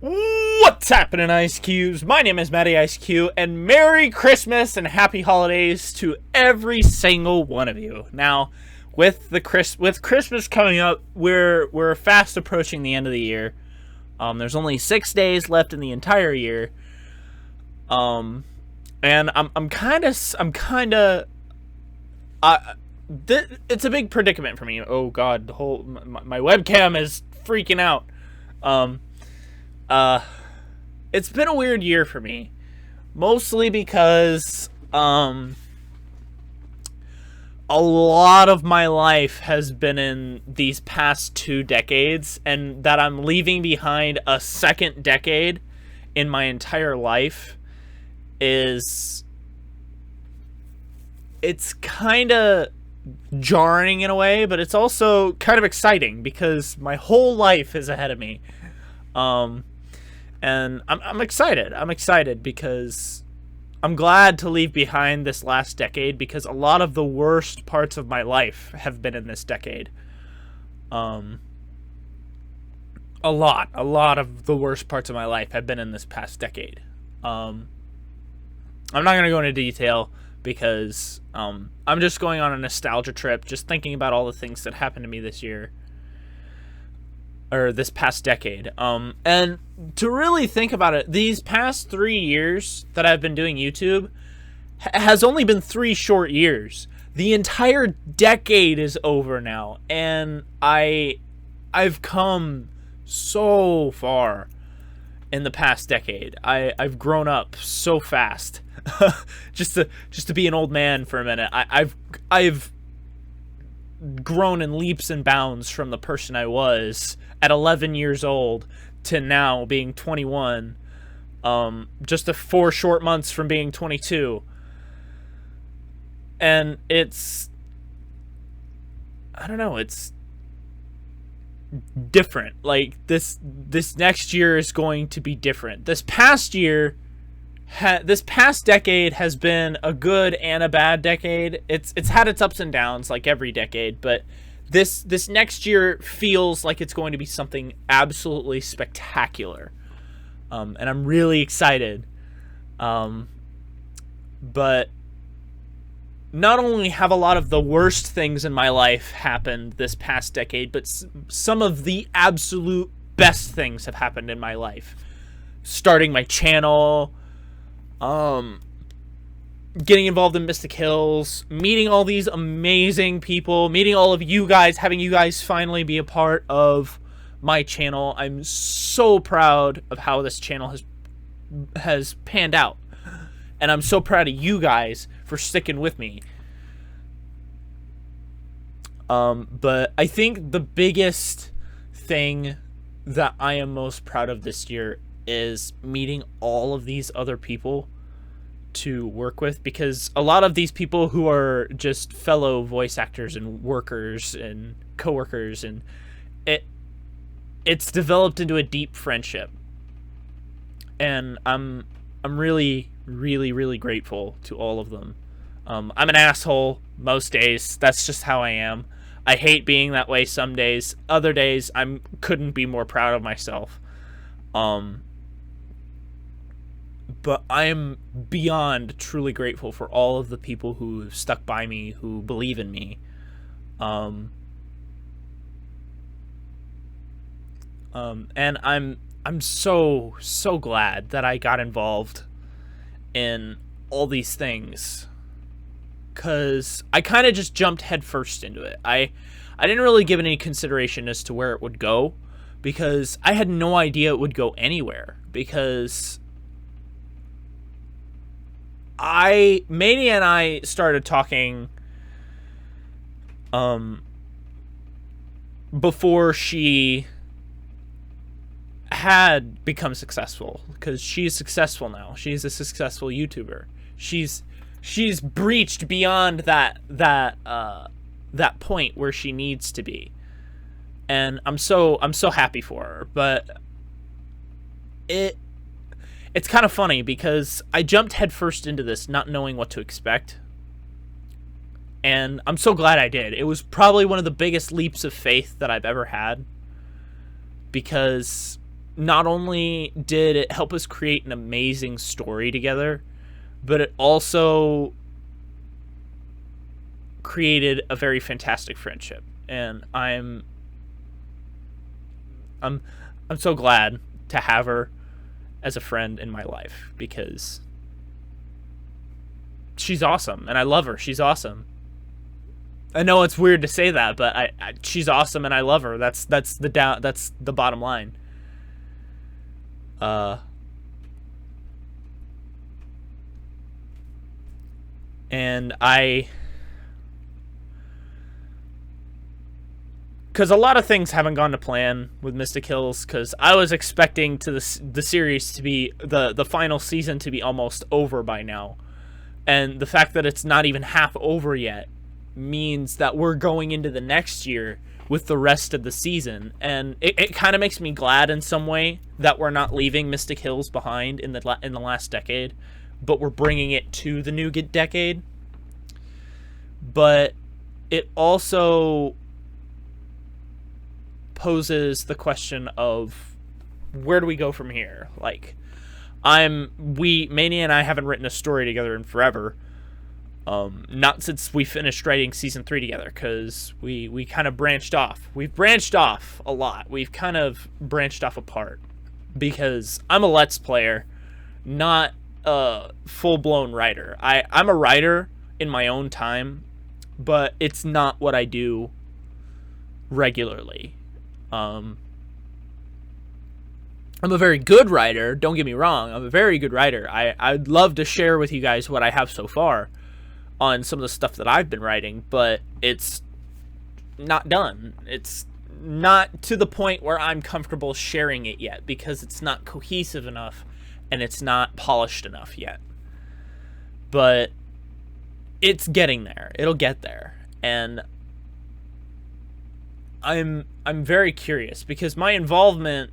What's happening, Ice Cubes? My name is Matty Ice Cube, and Merry Christmas and Happy Holidays to every single one of you. Now, with Christmas coming up, we're fast approaching the end of the year. There's only 6 days left in the entire year. And it's a big predicament for me. Oh God, my webcam is freaking out. It's been a weird year for me, mostly because a lot of my life has been in these past 2 decades, and that I'm leaving behind a second decade in my entire life it's kind of jarring in a way, but it's also kind of exciting because my whole life is ahead of me. And I'm excited. I'm excited because I'm glad to leave behind this last decade, because a lot of the worst parts of my life have been in this decade. A lot of the worst parts of my life have been in this past decade. I'm not going to go into detail because I'm just going on a nostalgia trip, just thinking about all the things that happened to me this year. Or this past decade. And to really think about it, these past 3 years that I've been doing YouTube has only been 3 short years. The entire decade is over now, and I've come so far in the past decade. I've grown up so fast. just to be an old man for a minute. I've grown in leaps and bounds from the person I was at 11 years old to now being 21, just 4 short months from being 22. And it's, I don't know, it's different. Like this next year is going to be different. This past decade has been a good and a bad decade. It's had its ups and downs like every decade, but this next year feels like it's going to be something absolutely spectacular. And I'm really excited. But not only have a lot of the worst things in my life happened this past decade, but some of the absolute best things have happened in my life. Starting my channel, getting involved in Mystic Hills, meeting all these amazing people, meeting all of you guys, having you guys finally be a part of my channel. I'm so proud of how this channel has panned out. And I'm so proud of you guys for sticking with me. But I think the biggest thing that I am most proud of this year is meeting all of these other people to work with, because a lot of these people who are just fellow voice actors and workers and coworkers, and it's developed into a deep friendship, and I'm really grateful to all of them. I'm an asshole most days. That's just how I am. I hate being that way some days. Other days I couldn't be more proud of myself. But I am beyond truly grateful for all of the people who have stuck by me, who believe in me. And I'm so glad that I got involved in all these things, because I kind of just jumped headfirst into it. I didn't really give any consideration as to where it would go, because I had no idea it would go anywhere, because Mania and I started talking before she had become successful, because she's successful now. She's a successful YouTuber. She's breached beyond that point where she needs to be, and I'm so happy for her. But it's kind of funny because I jumped headfirst into this not knowing what to expect, and I'm so glad I did. It was probably one of the biggest leaps of faith that I've ever had, because not only did it help us create an amazing story together, but it also created a very fantastic friendship. And I'm so glad to have her as a friend in my life, because she's awesome and I love her. She's awesome. I know it's weird to say that, but she's awesome and I love her. That's the bottom line. And because a lot of things haven't gone to plan with Mystic Hills, because I was expecting the series to be the final season to be almost over by now, and the fact that it's not even half over yet means that we're going into the next year with the rest of the season, and it kind of makes me glad in some way that we're not leaving Mystic Hills behind in the last decade, but we're bringing it to the new decade. But it also poses the question of, where do we go from here? Like, Mania and I haven't written a story together in forever. Not since we finished writing season 3 together, because we kind of branched off. We've branched off a lot. We've kind of branched off apart, because I'm a Let's Player, not a full-blown writer. I'm a writer in my own time, but it's not what I do regularly. I'm a very good writer, don't get me wrong. I'm a very good writer. I'd love to share with you guys what I have so far on some of the stuff that I've been writing, but it's not done. It's not to the point where I'm comfortable sharing it yet, because it's not cohesive enough and it's not polished enough yet. But it's getting there. It'll get there. And I'm very curious, because my involvement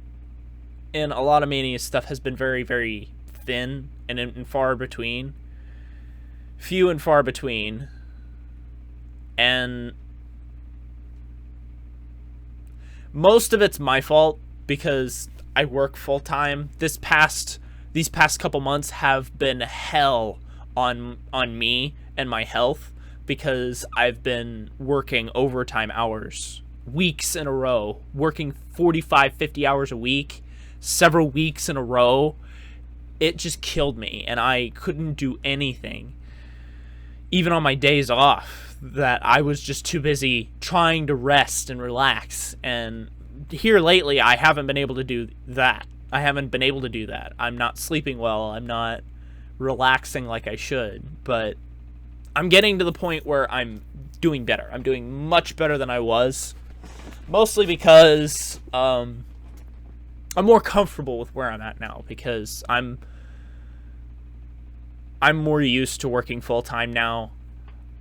in a lot of Mania stuff has been very, very thin and far between. Few and far between. And most of it's my fault, because I work full time. These past couple months have been hell on me and my health, because I've been working overtime hours, weeks in a row, working 45, 50 hours a week, several weeks in a row. It just killed me, and I couldn't do anything. Even on my days off, that I was just too busy trying to rest and relax. And here lately, I haven't been able to do that. I'm not sleeping well. I'm not relaxing like I should. But I'm getting to the point where I'm doing better. I'm doing much better than I was. Mostly because I'm more comfortable with where I'm at now, because I'm more used to working full-time now.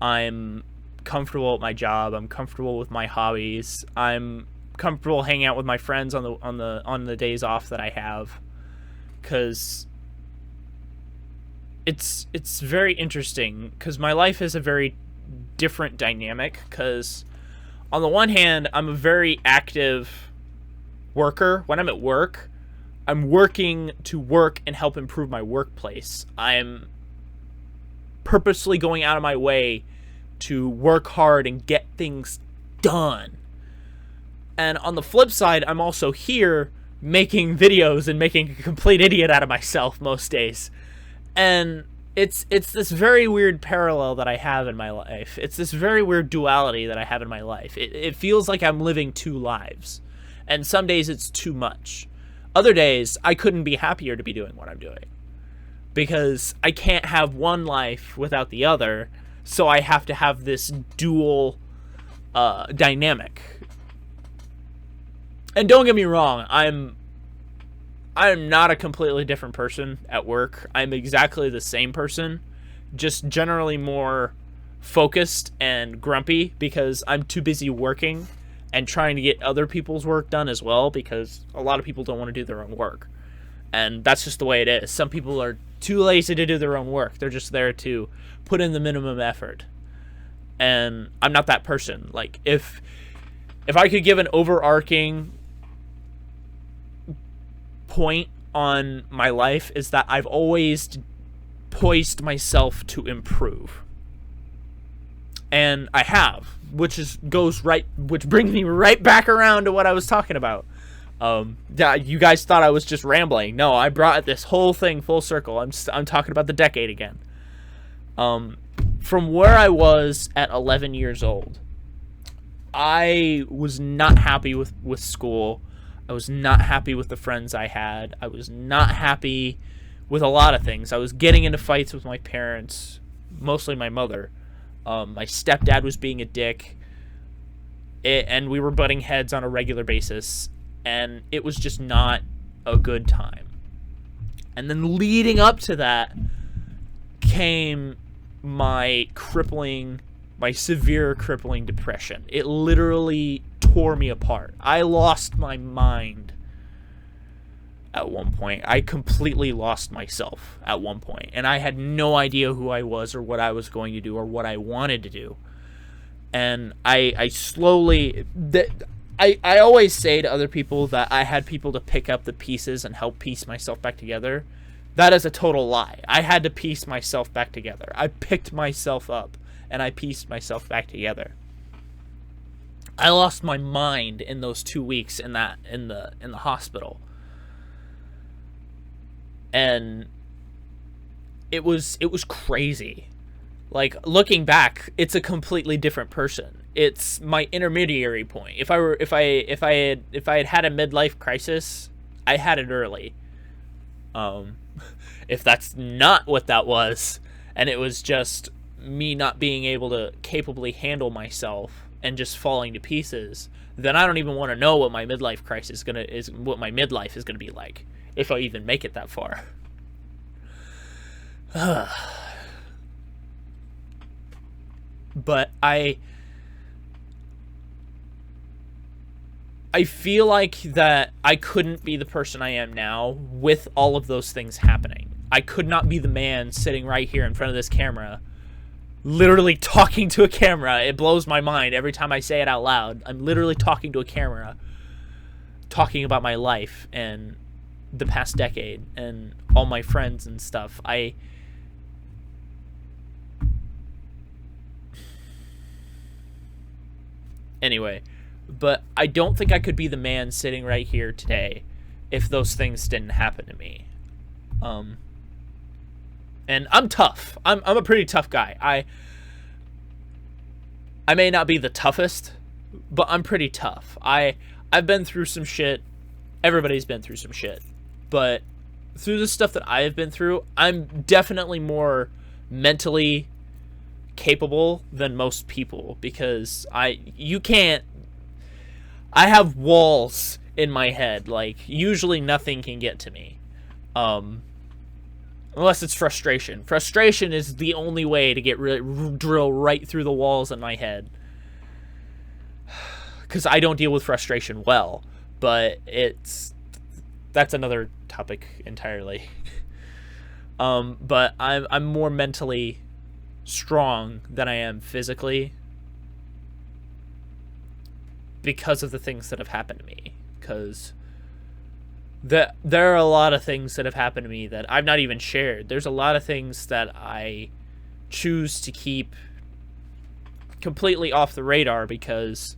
I'm comfortable at my job. I'm comfortable with my hobbies. I'm comfortable hanging out with my friends on the days off that I have, because it's very interesting, because my life is a very different dynamic. Because on the one hand, I'm a very active worker. When I'm at work, I'm working to work and help improve my workplace. I'm purposely going out of my way to work hard and get things done. And on the flip side, I'm also here making videos and making a complete idiot out of myself most days. And it's this very weird parallel that I have in my life. It's this very weird duality that I have in my life. It feels like I'm living two lives. And some days it's too much. Other days, I couldn't be happier to be doing what I'm doing, because I can't have one life without the other, so I have to have this dual dynamic. And don't get me wrong, I'm not a completely different person at work. I'm exactly the same person, just generally more focused and grumpy, because I'm too busy working and trying to get other people's work done as well, because a lot of people don't want to do their own work. And that's just the way it is. Some people are too lazy to do their own work. They're just there to put in the minimum effort. And I'm not that person. Like, if I could give an overarching point on my life is that I've always poised myself to improve. And I have, which brings me right back around to what I was talking about. Yeah, you guys thought I was just rambling. No, I brought this whole thing full circle. I'm talking about the decade again. From where I was at 11 years old, I was not happy with school. I was not happy with the friends I had. I was not happy with a lot of things. I was getting into fights with my parents, mostly my mother. My stepdad was being a dick, and we were butting heads on a regular basis, and it was just not a good time. And then leading up to that came my severe crippling depression. It literally tore me apart. I lost my mind at one point. I completely lost myself at one point, and I had no idea who I was or what I was going to do or what I wanted to do. And I slowly... I always say to other people that I had people to pick up the pieces and help piece myself back together. That is a total lie. I had to piece myself back together. I picked myself up and I pieced myself back together. I lost my mind in those 2 weeks in the hospital. And it was crazy. Like, looking back, it's a completely different person. It's my intermediary point. If I had had a midlife crisis, I had it early. If that's not what that was, and it was just me not being able to capably handle myself and just falling to pieces, then I don't even want to know what my midlife crisis what my midlife is gonna be like, if I even make it that far. But I feel like that I couldn't be the person I am now with all of those things happening. I could not be the man sitting right here in front of this camera, literally talking to a camera. It blows my mind every time I say it out loud. I'm literally talking to a camera, talking about my life and the past decade and all my friends and stuff. Anyway, but I don't think I could be the man sitting right here today if those things didn't happen to me. And I'm tough. I'm a pretty tough guy. I may not be the toughest, but I'm pretty tough. I've been through some shit. Everybody's been through some shit. But through the stuff that I have been through, I'm definitely more mentally capable than most people, because I have walls in my head. Like, usually nothing can get to me. Unless it's frustration. Frustration is the only way to drill right through the walls in my head. Because I don't deal with frustration well. But that's another topic entirely. But I'm more mentally strong than I am physically, because of the things that have happened to me. Because there are a lot of things that have happened to me that I've not even shared. There's a lot of things that I choose to keep completely off the radar because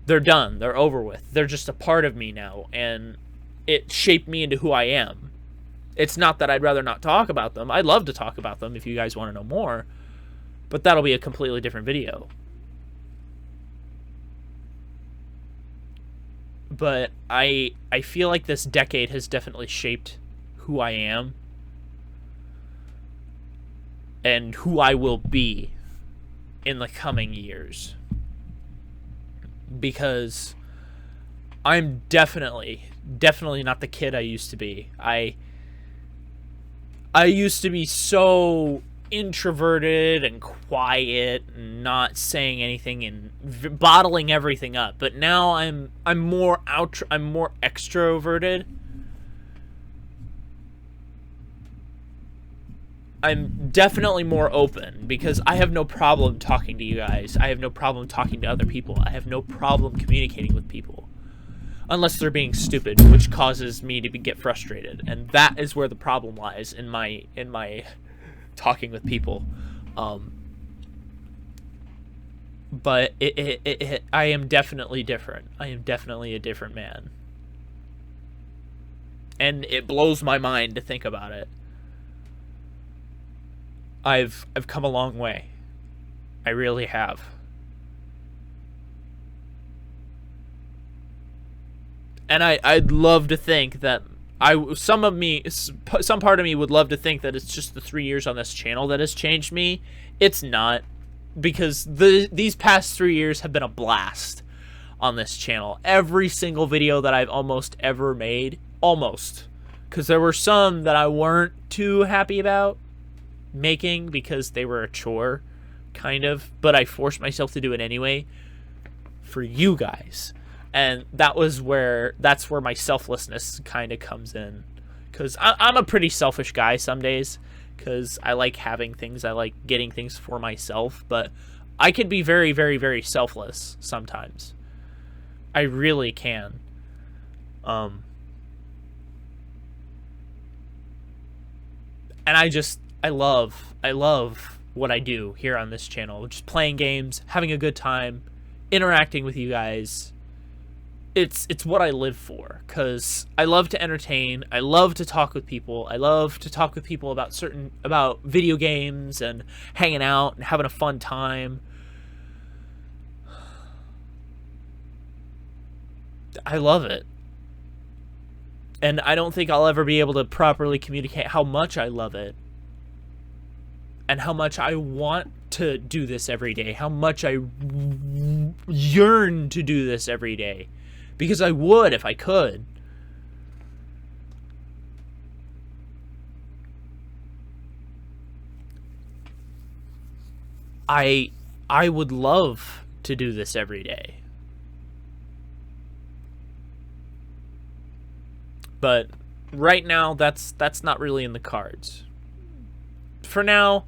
they're done. They're over with. They're just a part of me now, and it shaped me into who I am. It's not that I'd rather not talk about them. I'd love to talk about them if you guys want to know more, but that'll be a completely different video. But I feel like this decade has definitely shaped who I am and who I will be in the coming years. Because I'm definitely not the kid I used to be. I used to be so introverted and quiet and not saying anything and bottling everything up, but now I'm more extroverted. I'm definitely more open because I have no problem talking to you guys. I have no problem talking to other people. I have no problem communicating with people. unless they're being stupid, which causes me to get frustrated, and that is where the problem lies in my talking with people. But I am definitely different. I am definitely a different man, and it blows my mind to think about it. I've come a long way. I really have. And I'd love to think that some part of me would love to think that it's just the 3 years on this channel that has changed me. It's not, because these past 3 years have been a blast on this channel. Every single video that I've almost ever made, almost, because there were some that I weren't too happy about making because they were a chore, kind of, but I forced myself to do it anyway for you guys. And that's where my selflessness kind of comes in, because I'm a pretty selfish guy some days, because I like having things, I like getting things for myself, but I can be very, very, very selfless sometimes. I really can. And I love what I do here on this channel, just playing games, having a good time, interacting with you guys. It's what I live for, because I love to entertain. I love to talk with people. I love to talk with people about video games and hanging out and having a fun time. I love it. And I don't think I'll ever be able to properly communicate how much I love it and how much I want to do this every day, how much I yearn to do this every day. Because I would if I could. I would love to do this every day. But right now that's not really in the cards. For now,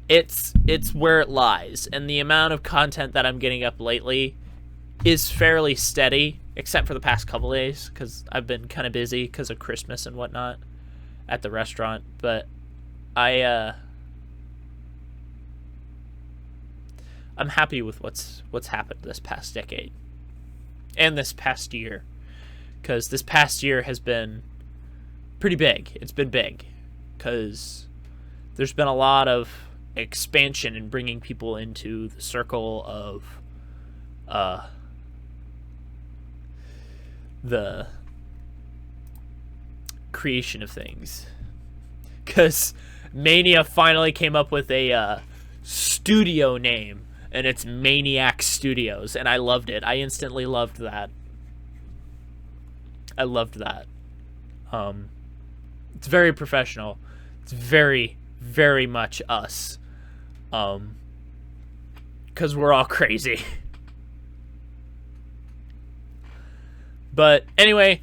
it's where it lies, and the amount of content that I'm getting up lately is fairly steady, except for the past couple days, because I've been kind of busy because of Christmas and whatnot at the restaurant. But I'm happy with what's happened this past decade and this past year, because this past year has been pretty big. It's been big because there's been a lot of expansion and bringing people into the circle of the creation of things, because Mania finally came up with a studio name, and it's Maniac Studios, and I loved it. I instantly loved that. I loved that. It's very professional. It's very, very much us, because we're all crazy. But anyway,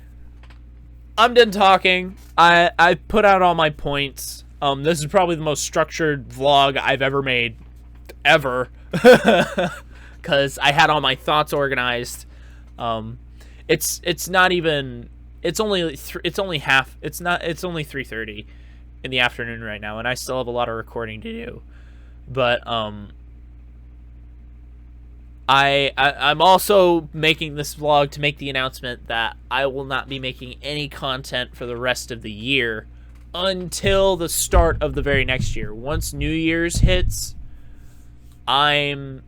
I'm done talking. I put out all my points. This is probably the most structured vlog I've ever made, ever, because I had all my thoughts organized. It's not even. It's only 3:30 in the afternoon right now, and I still have a lot of recording to do. But I'm also making this vlog to make the announcement that I will not be making any content for the rest of the year until the start of the very next year. Once New Year's hits, I'll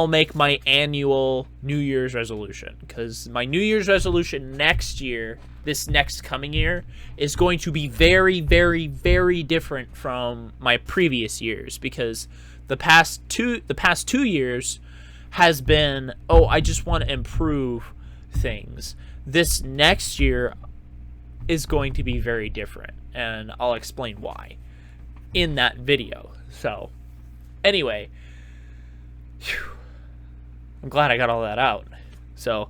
make my annual New Year's resolution, because my New Year's resolution next year, this next coming year, is going to be very, very, very different from my previous years, because the past two years has been, oh, I just want to improve things. This next year is going to be very different, and I'll explain why in that video. So, anyway, I'm glad I got all that out. So,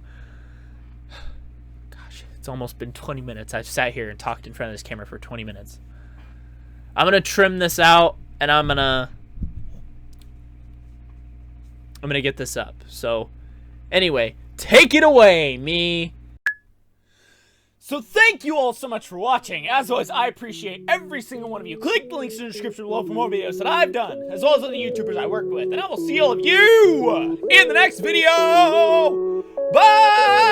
gosh, it's almost been 20 minutes. I've sat here and talked in front of this camera for 20 minutes. I'm going to trim this out, and I'm going to get this up. So, anyway, Take it away, me. So thank you all so much for watching. As always, I appreciate every single one of you. Click the links in the description below for more videos that I've done, as well as other YouTubers I worked with. And I will see all of you in the next video. Bye!